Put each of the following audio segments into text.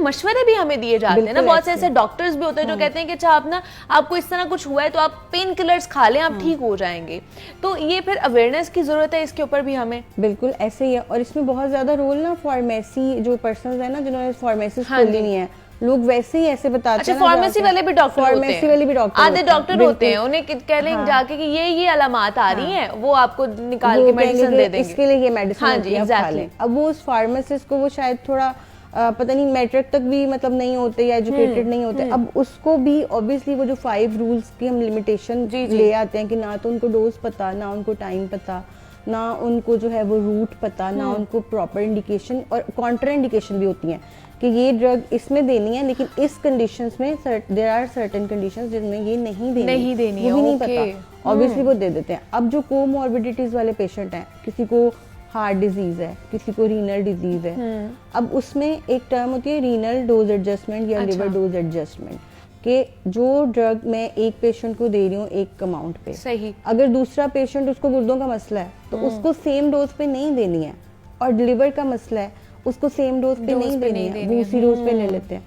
मशवरे भी हमें दिए जाते हैं ना, बहुत से ऐसे डॉक्टर्स भी होते हैं जो कहते हैं कि अच्छा आप ना, आपको इस तरह कुछ हुआ है तो आप पेन किलर्स खा लें, आप ठीक हो जाएंगे। तो ये फिर अवेयरनेस की जरूरत है इसके ऊपर भी हमें। बिल्कुल ऐसे ही है, और इसमें बहुत ज्यादा रोल ना फार्मेसी जो पर्सन है ना, जिन्होंने फार्मेसी खोली नहीं है, लोग वैसे ही ऐसे बताते हैं। अच्छा, फार्मेसी वाले भी डॉक्टर होते हैं, फार्मेसी वाले भी डॉक्टर, आधे डॉक्टर होते हैं, उन्हें कह लें जाके कि ये अलामात आ रही हैं, वो आपको निकाल के मेडिसिन दे देंगे, इसके लिए ये मेडिसिन होती है, आप खा लें। अब वो उस फार्मासिस्ट को वो शायद थोड़ा पता नहीं मैट्रिक तक भी मतलब नहीं होते या एजुकेटेड नहीं होते। अब उसको भी ऑब्वियसली वो जो 5 रूल्स की हम लिमिटेशन ले आते हैं कि ना तो उनको डोज पता, ना उनको टाइम पता, ना उनको जो है वो रूट पता, ना उनको प्रॉपर इंडिकेशन, और कॉन्ट्रा इंडिकेशन भी होती हैं कि ये ड्रग इसमें देनी है लेकिन इस कंडीशंस में देयर आर सर्टेन कंडीशंस जिनमें ये नहीं देनी है, वो भी नहीं पता, ऑब्वियसली वो दे देते हैं। अब जो कोमॉर्बिडिटीज वाले पेशेंट हैं, किसी को हार्ट डिजीज है, किसी को रीनल डिजीज है, अब उसमें एक टर्म होती है रीनल डोज एडजस्टमेंट या लिवर डोज एडजस्टमेंट, कि जो ड्रग मैं एक पेशेंट को दे रही हूँ एक अमाउंट पे, सही, अगर दूसरा पेशेंट उसको गुर्दों का मसला है तो उसको सेम डोज पे नहीं देनी है, और लिवर का मसला है उसको सेम डोज पे नहीं देनी है, वो उसी डोज पे ले लेते हैं।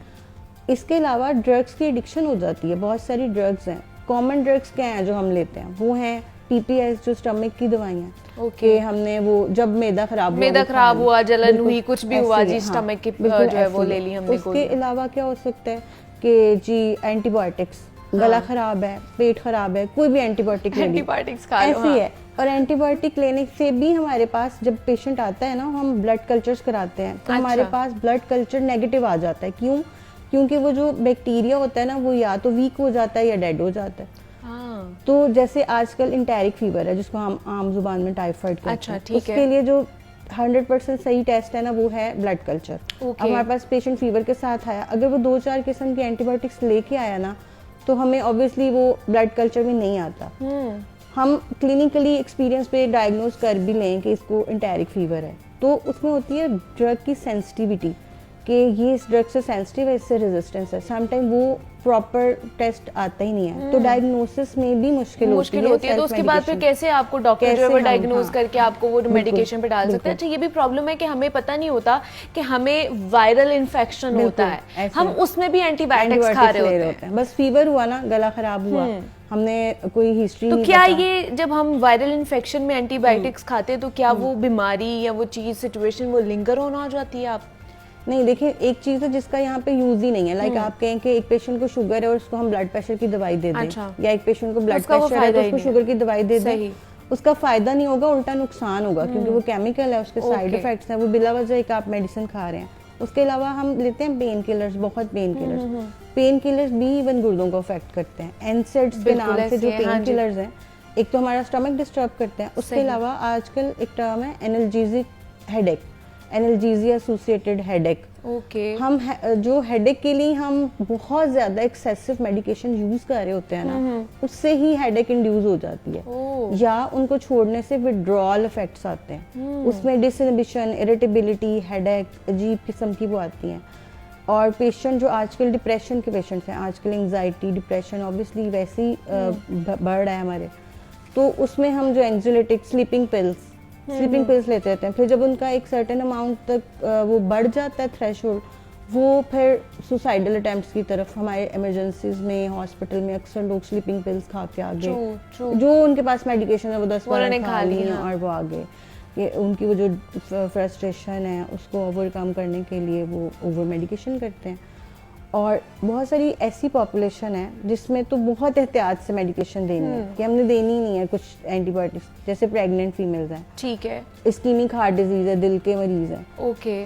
इसके अलावा ड्रग्स की एडिक्शन हो जाती है, बहुत सारी ड्रग्स हैं। कॉमन ड्रग्स क्या हैं जो हम लेते हैं, वो हैं PPIs जो स्टमक की दवाइयाँ, ओके, हमने वो जब मैदा खराब हुआ, जलन हुई, कुछ भी हुआ जी, स्टमक की जो है वो ले ली हमने। उसके अलावा क्या हो सकता है कि जी एंटीबायोटिक्स, गला खराब है, पेट खराब है, कोई भी एंटीबायोटिक्स खा लो, ऐसी है। और एंटीबायोटिक लेने से भी हमारे पास जब पेशेंट आता है ना, हम ब्लड कल्चर्स कराते हैं तो हमारे पास ब्लड कल्चर नेगेटिव आ जाता है। क्यों? क्योंकि वो जो बैक्टीरिया होता है ना, वो या तो वीक हो जाता है या डेड हो जाता है। तो जैसे आजकल इंटेरिक फीवर है जिसको हम आम जुबान में टाइफाइड कहते हैं, उसके लिए जो 100% सही टेस्ट है ना, वो है ब्लड कल्चर। अब हमारे पास पेशेंट फीवर के साथ आया, अगर वो 2-4 किस्म के एंटीबायोटिक्स लेके आया ना, तो हमें ऑब्वियसली वो ब्लड कल्चर में नहीं आता। हम क्लिनिकली एक्सपीरियंस पे डायग्नोज कर भी लें कि इसको इंटेरिक फीवर है, तो उसमें होती है ड्रग की सेंसिटिविटी, कि ये इस ड्रग से सेंसिटिव है, इससे रेजिस्टेंस है। समटाइम वो प्रॉपर टेस्ट आता ही नहीं है, तो डायग्नोसिस में भी मुश्किल होती है। तो उसके बाद फिर कैसे आपको डॉक्टर जो है डायग्नोज करके आपको वो मेडिकेशन पे डाल सकते हैं। अच्छा, ये भी प्रॉब्लम है कि हमें पता नहीं होता कि हमें वायरल इन्फेक्शन होता है, हम उसमें भी एंटीबायोटिक्स खा रहे होते हैं। बस फीवर हुआ ना, गला खराब हुआ, हमने कोई हिस्ट्री तो क्या ये जब हम वायरल इन्फेक्शन में एंटीबायोटिक्स खाते हैं तो क्या वो बीमारी या वो चीज सिचुएशन वो लिंगर होना हो जाती है? आप नहीं, देखिए एक चीज है जिसका यहाँ पे यूज ही नहीं है। लाइक आप कहें कि एक पेशेंट को शुगर है और उसको हम ब्लड प्रेशर की दवाई दे दें, या एक पेशेंट को ब्लड प्रेशर है तो उसको शुगर की दवाई दे दें, उसका फायदा नहीं होगा, उल्टा नुकसान होगा, क्योंकि वो केमिकल है, उसके साइड इफेक्ट्स हैं, वो बिला वजह एक आप मेडिसिन खा रहे हैं। उसके अलावा हम लेते हैं पेन किलर्स, बहुत पेन किलर्स भी इवन गुर्दों को अफेक्ट करते हैं। एनसेड्स के नाम से जो पेन किलर्स हैं, एक तो हमारा स्टमक डिस्टर्ब करते हैं, उसके अलावा आजकल एक टर्म है analgesic headache, analgesia associated headache. हम जो हेडेक के लिए हम बहुत ज्यादा एक्सेसिव मेडिकेशन यूज कर रहे होते हैं ना, उससे ही हेडेक इंड्यूस हो जाती है, या उनको छोड़ने से विड्रॉल इफेक्ट्स आते हैं, उसमें डिसइनहिबिशन, इरिटेबिलिटी, हेडेक, अजीब किस्म की वो आती हैं। और पेशेंट जो आजकल डिप्रेशन के पेशेंट्स हैं, आजकल एंजाइटी, डिप्रेशन ऑब्वियसली वैसे ही बढ़ रहा है हमारे, तो उसमें हम जो एंग्जाइलेटिक स्लीपिंग पिल्स लेते रहते हैं। फिर जब उनका एक सर्टेन अमाउंट तक वो बढ़ जाता है थ्रेशोल्ड, वो फिर सुसाइडल अटेम्प्ट्स की तरफ, हमारे इमरजेंसीज में, हॉस्पिटल में अक्सर लोग स्लीपिंग पिल्स खा के आगे, जो उनके पास मेडिकेशन है वो 10-12 खा ली और वो आगे, ये उनकी वो जो फ्रस्ट्रेशन है उसको ओवरकम करने के लिए वो ओवर मेडिकेशन करते हैं। और बहुत सारी ऐसी पॉपुलेशन है जिसमें तो बहुत एहतियात से मेडिकेशन देनी है कि हमने देनी नहीं है कुछ एंटीबायोटिक्स, जैसे प्रेग्नेंट फीमेल्स हैं, ठीक है, इस्कीमिक हार्ट डिजीज है, दिल के मरीज हैं, ओके,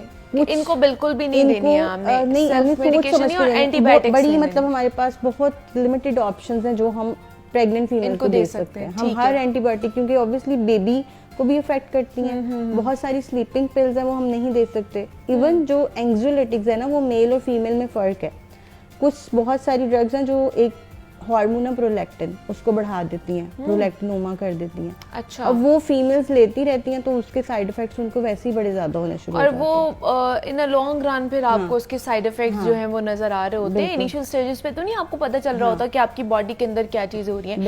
इनको बिल्कुल भी नहीं देनी है हमने, नहीं, हमें मेडिकेशन और एंटीबायोटिक्स बड़ी मतलब हमारे पास बहुत लिमिटेड ऑप्शंस हैं जो हम प्रेग्नेंट फीमेल को दे सकते हैं। हम हर एंटीबायोटिक, क्योंकि ऑब्वियसली बेबी को भी इफेक्ट करती हैं, बहुत सारी स्लीपिंग पिल्स हैं वो हम नहीं दे सकते। इवन जो एंग्जाइलेटिक्स है ना, वो मेल और फीमेल में फर्क है। कुछ बहुत सारी ड्रग्स हैं जो एक हार्मोन है प्रोलैक्टिन, उसको बढ़ा देती हैं, प्रोलैक्टिनोमा कर देती हैं। अच्छा, अब वो फीमेल्स लेती रहती हैं तो उसके साइड इफेक्ट्स उनको वैसे ही बड़े ज्यादा होने शुरू हो जाते हैं, और वो इन अ लॉन्ग रन फिर आपको उसके साइड इफेक्ट्स जो हैं वो नजर आ रहे होते हैं। इनिशियल स्टेजेस पे तो नहीं आपको पता चल रहा होता कि आपकी बॉडी के अंदर क्या चीजें हो रही हैं।